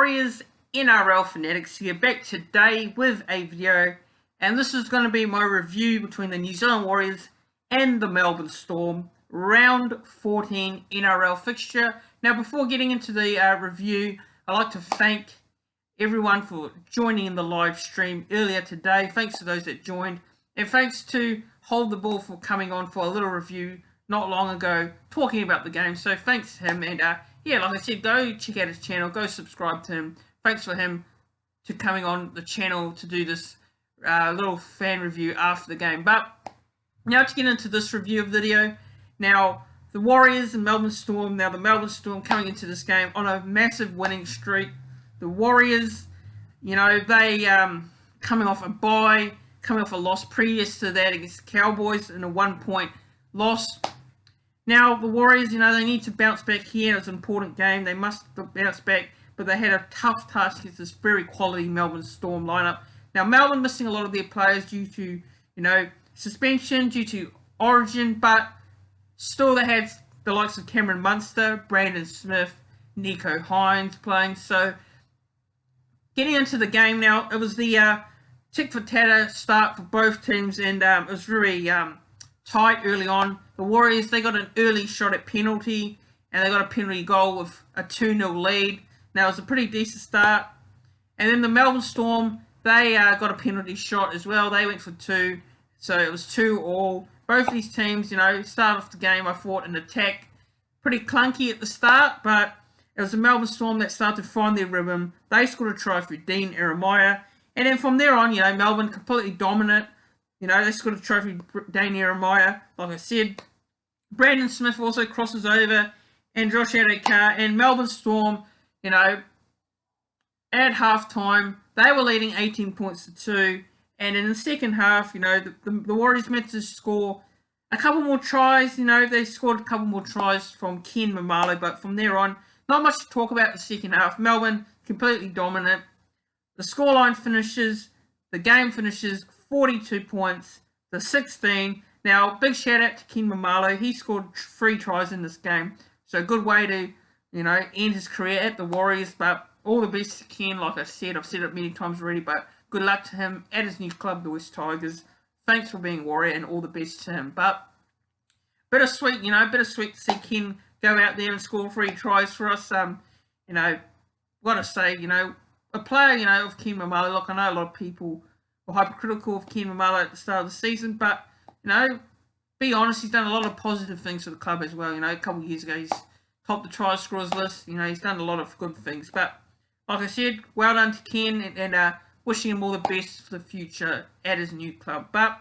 Warriors NRL Fanatics here, back today with a video, and this is going to be my review between the New Zealand Warriors and the Melbourne Storm round 14 NRL fixture. Now, before getting into the review, I'd like to thank everyone for joining in the live stream earlier today. Thanks to those that joined, and thanks to Hold the Ball for coming on for a little review not long ago talking about the game. So thanks to him, and yeah, like I said, go check out his channel, go subscribe to him. Thanks for him to coming on the channel to do this little fan review after the game. But now to get into this review video. Now, the Warriors and Melbourne Storm. Now, the Melbourne Storm coming into this game on a massive winning streak. The Warriors, you know, they coming off a bye, coming off a loss previous to that against the Cowboys in a 1-point loss. Now, the Warriors, you know, they need to bounce back here. It's an important game. They must bounce back, but they had a tough task against this very quality Melbourne Storm lineup. Now, Melbourne missing a lot of their players due to, you know, suspension, due to origin, but still they had the likes of Cameron Munster, Brandon Smith, Nicho Hynes playing. So, getting into the game now, it was the tick-for-tatter start for both teams, and it was very tight early on. The Warriors, they got an early shot at penalty, and they got a penalty goal with a 2-0 lead. Now, it was a pretty decent start. And then the Melbourne Storm, they got a penalty shot as well. They went for 2, so it was 2-2. Both these teams, you know, started off the game, I thought, in attack. Pretty clunky at the start, but it was the Melbourne Storm that started to find their rhythm. They scored a try through Dean Eremaya. And then from there on, you know, Melbourne completely dominant. You know, they scored a trophy, Dane Eremaya. Like I said, Brandon Smith also crosses over, and Josh Adokar. And Melbourne Storm, you know, at halftime, they were leading 18 points to 2. And in the second half, you know, the Warriors meant to score a couple more tries. You know, they scored a couple more tries from Ken Mamalo, but from there on, not much to talk about the second half. Melbourne completely dominant. The scoreline finishes, the game finishes 42 points to 16. Now, big shout out to Ken Mamalo. He scored 3 tries in this game. So, a good way to, you know, end his career at the Warriors. But all the best to Ken. Like I said, I've said it many times already. But good luck to him at his new club, the West Tigers. Thanks for being a Warrior, and all the best to him. But bittersweet, you know, bittersweet to see Ken go out there and score 3 tries for us. You know, gotta say, you know, a player, you know, of Ken Mamalo. Look, I know a lot of people were hypercritical of Ken Mamalo at the start of the season, but, you know, be honest, he's done a lot of positive things for the club as well. You know, a couple of years ago, he's topped the try scorers list. You know, he's done a lot of good things. But, like I said, well done to Ken, and wishing him all the best for the future at his new club. But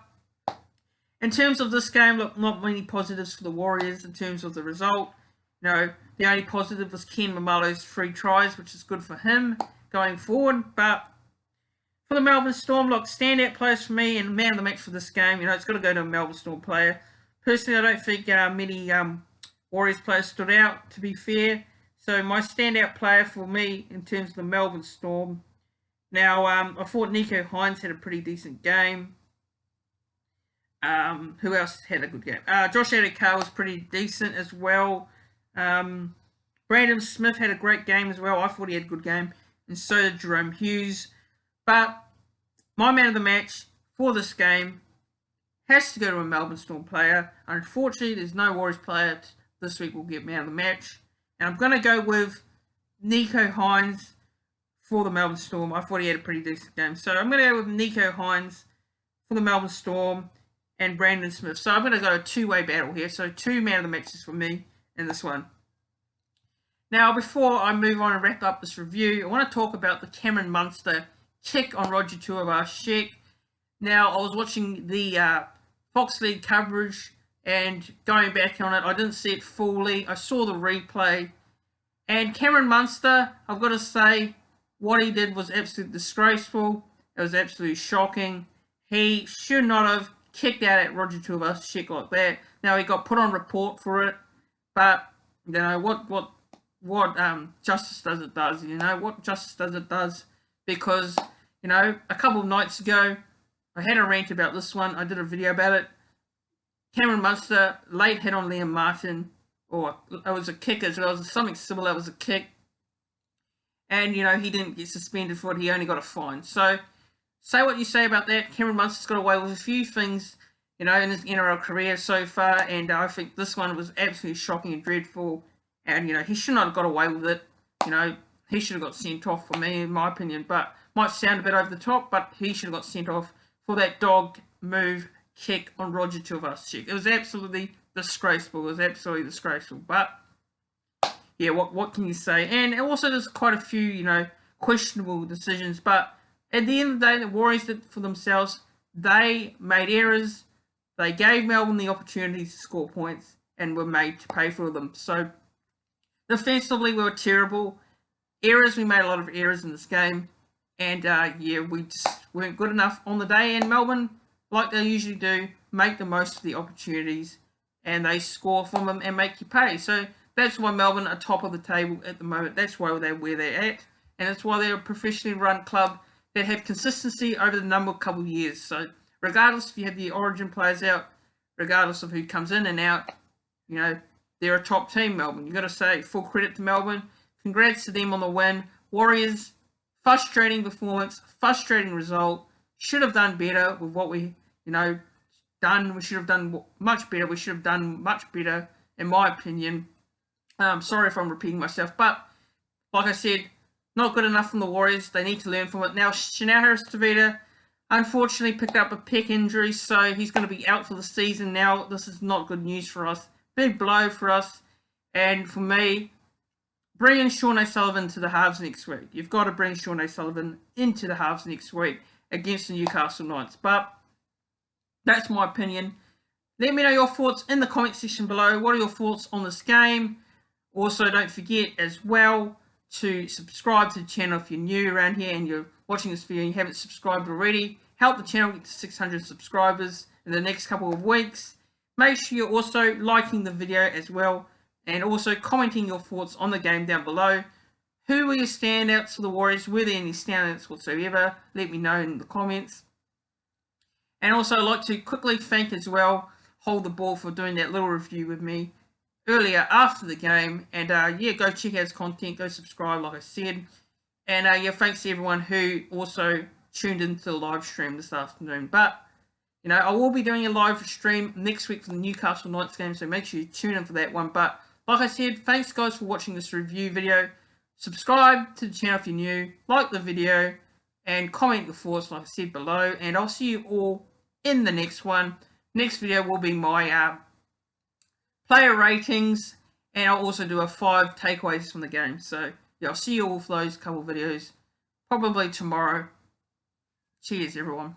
in terms of this game, look, not many positives for the Warriors in terms of the result. You know, the only positive was Ken Mamalo's 3 tries, which is good for him going forward. But for the Melbourne Storm, look, standout players for me and man of the match for this game, you know, it's got to go to a Melbourne Storm player. Personally, I don't think many Warriors players stood out, to be fair. So my standout player for me in terms of the Melbourne Storm. Now, I thought Nicho Hynes had a pretty decent game. Who else had a good game? Josh Adokar was pretty decent as well. Brandon Smith had a great game as well. I thought he had a good game. And so did Jerome Hughes. But my man of the match for this game has to go to a Melbourne Storm player. Unfortunately, there's no Warriors player this week will get man of the match. And I'm going to go with Nicho Hynes for the Melbourne Storm. I thought he had a pretty decent game. So I'm going to go with Nicho Hynes for the Melbourne Storm and Brandon Smith. So I'm going to go a 2-way battle here. So 2 man of the matches for me in this one. Now, before I move on and wrap up this review, I want to talk about the Cameron Munster kick on Roger Tuivasa-Sheck. Now, I was watching the Fox League coverage and going back on it, I didn't see it fully. I saw the replay. And Cameron Munster, I've got to say, what he did was absolutely disgraceful. It was absolutely shocking. He should not have kicked out at Roger Tuivasa-Sheck like that. Now, he got put on report for it. But, you know, what justice does it does, you know, what justice does it does, because, you know, a couple of nights ago, I had a rant about this one, I did a video about it. Cameron Munster, late hit on Liam Martin, or it was a kick as well, it was something similar, it was a kick, and he didn't get suspended for it. He only got a fine. So say what you say about that. Cameron Munster's got away with a few things, in his NRL career so far, and I think this one was absolutely shocking and dreadful. And he should not have got away with it. He should have got sent off for me, in my opinion. But might sound a bit over the top, but he should have got sent off for that dog move kick on Roger Tuivasa-Sheck. It was absolutely disgraceful. It was absolutely disgraceful. But yeah, what can you say? And also, there's quite a few, questionable decisions. But at the end of the day, the Warriors did for themselves. They made errors. They gave Melbourne the opportunity to score points and were made to pay for them. So defensively, we were terrible. We made a lot of errors in this game. And we just weren't good enough on the day. And Melbourne, like they usually do, make the most of the opportunities. And they score from them and make you pay. So that's why Melbourne are top of the table at the moment. That's why they're where they're at. And that's why they're a professionally run club that have consistency over the couple of years. So regardless if you have the origin players out, regardless of who comes in and out, they're a top team, Melbourne. You've got to say full credit to Melbourne. Congrats to them on the win. Warriors, frustrating performance, frustrating result. Should have done better with what we, done. We should have done much better. We should have done much better, in my opinion. Sorry if I'm repeating myself, but like I said, not good enough from the Warriors. They need to learn from it. Now, Chanel Harris-Tavita unfortunately picked up a pec injury, so he's going to be out for the season now. This is not good news for us. Big blow for us. And for me, bring in Sean O'Sullivan to the halves next week. You've got to bring Sean O'Sullivan into the halves next week against the Newcastle Knights. But that's my opinion. Let me know your thoughts in the comment section below. What are your thoughts on this game? Also, don't forget as well to subscribe to the channel if you're new around here and you're watching this video and you haven't subscribed already. Help the channel get to 600 subscribers in the next couple of weeks. Make sure you're also liking the video as well and also commenting your thoughts on the game down below. Who were your standouts for the Warriors? Were there any standouts whatsoever? Let me know in the comments. And also, I'd like to quickly thank as well Hold the Ball for doing that little review with me earlier after the game. And go check out his content, go subscribe like I said. And thanks to everyone who also tuned into the live stream this afternoon. But I will be doing a live stream next week for the Newcastle Knights game, so make sure you tune in for that one. But like I said, thanks guys for watching this review video. Subscribe to the channel if you're new, like the video, and comment your thoughts like I said below. And I'll see you all in the next one. Next video will be my player ratings, and I'll also do a 5 takeaways from the game. So yeah, I'll see you all for those couple videos probably tomorrow. Cheers everyone.